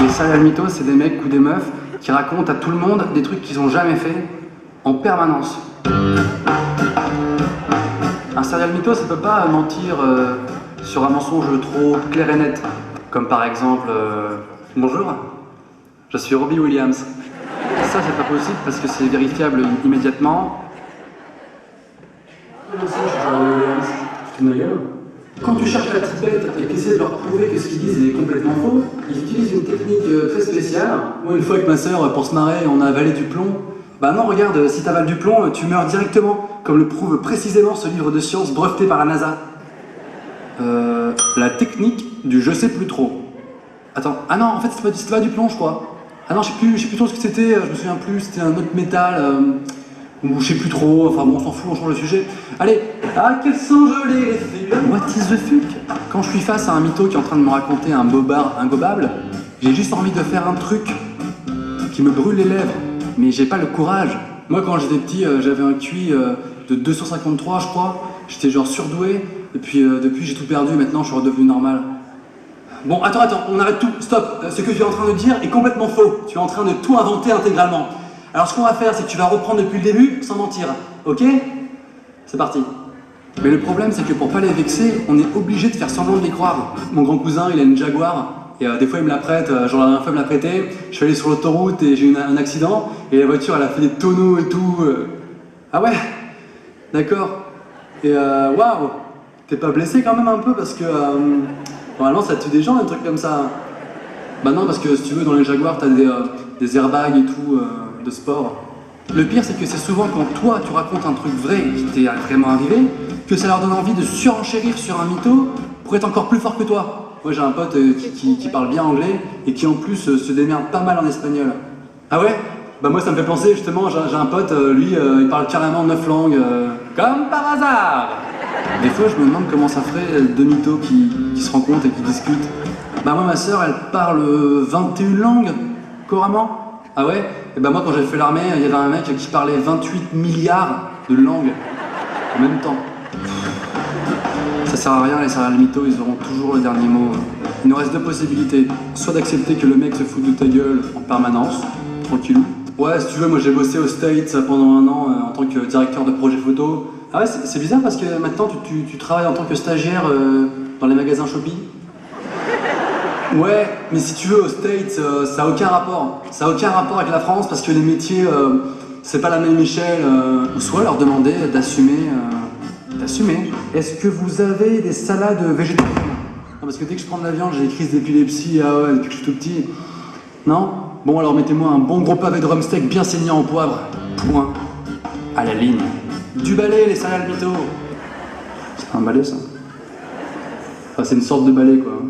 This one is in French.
Les serial mythos, c'est des mecs ou des meufs qui racontent à tout le monde des trucs qu'ils ont jamais fait en permanence. Un serial mytho, ça peut pas mentir sur un mensonge trop clair et net. Comme par exemple, bonjour, je suis Robbie Williams. Ça, c'est pas possible parce que c'est vérifiable immédiatement. Quand tu cherches la tipette et que tu essaies de leur prouver que ce qu'ils disent est complètement faux, ils utilisent une technique très spéciale. Moi, une fois avec ma sœur, pour se marrer, on a avalé du plomb. Bah non, regarde, si t'avales du plomb, tu meurs directement, comme le prouve précisément ce livre de sciences breveté par la NASA. La technique du je sais plus trop. Attends, ah non, en fait c'était pas du plomb, je crois. Ah non, je sais plus trop ce que c'était, je me souviens plus, c'était un autre métal, ou je sais plus trop, enfin bon, on s'en fout, on change le sujet. Allez, ah, quels sont jolis les filles. What is the fuck? Quand je suis face à un mytho qui est en train de me raconter un bobard ingobable, j'ai juste envie de faire un truc qui me brûle les lèvres, mais j'ai pas le courage. Moi, quand j'étais petit, j'avais un QI de 253, je crois, j'étais genre surdoué, et puis depuis j'ai tout perdu, maintenant je suis redevenu normal. Bon, attends, on arrête tout, stop. Ce que tu es en train de dire est complètement faux. Tu es en train de tout inventer intégralement. Alors ce qu'on va faire, c'est que tu vas reprendre depuis le début, sans mentir, ok? C'est parti. Mais le problème, c'est que pour pas les vexer, on est obligé de faire semblant de les croire. Mon grand cousin, il a une Jaguar, et des fois il me la prête, genre la dernière fois il me l'a prêtée, je suis allé sur l'autoroute et j'ai eu un accident, et la voiture elle a fait des tonneaux et tout. Ah ouais? D'accord. Et waouh! T'es pas blessé quand même un peu parce que normalement ça tue des gens, un truc comme ça. Bah non, parce que si tu veux, dans les Jaguars, t'as des airbags et tout, de sport. Le pire, c'est que c'est souvent quand toi, tu racontes un truc vrai qui t'est vraiment arrivé, que ça leur donne envie de surenchérir sur un mytho pour être encore plus fort que toi. Moi, j'ai un pote qui parle bien anglais et qui en plus se démerde pas mal en espagnol. Ah ouais? Bah moi, ça me fait penser, justement, j'ai un pote, lui, il parle carrément 9 langues, comme par hasard. Des fois, je me demande comment ça ferait deux mythos qui se rencontrent et qui discutent. Bah moi, ma sœur, elle parle 21 langues, couramment. Ah ouais? Et bah moi, quand j'ai fait l'armée, il y avait un mec qui parlait 28 milliards de langues en même temps. Ça sert à rien, les serial mythos, ils auront toujours le dernier mot. Il nous reste deux possibilités. Soit d'accepter que le mec se fout de ta gueule en permanence, tranquillou. Ouais, si tu veux, moi j'ai bossé aux States pendant un an en tant que directeur de projet photo. Ah ouais, c'est bizarre parce que maintenant tu travailles en tant que stagiaire dans les magasins Shopee. Ouais, mais si tu veux, aux States, ça a aucun rapport. Ça a aucun rapport avec la France parce que les métiers, c'est pas la même échelle. Ou soit leur demander d'assumer. Est-ce que vous avez des salades végétariennes? Non, parce que dès que je prends de la viande, j'ai des crises d'épilepsie, ah ouais, depuis que je suis tout petit. Non? Bon, alors mettez-moi un bon gros pavé de rhum steak bien saignant au poivre. Point. À la ligne. Du balai, les serial mythos. C'est pas un balai, ça? Enfin, c'est une sorte de balai, quoi.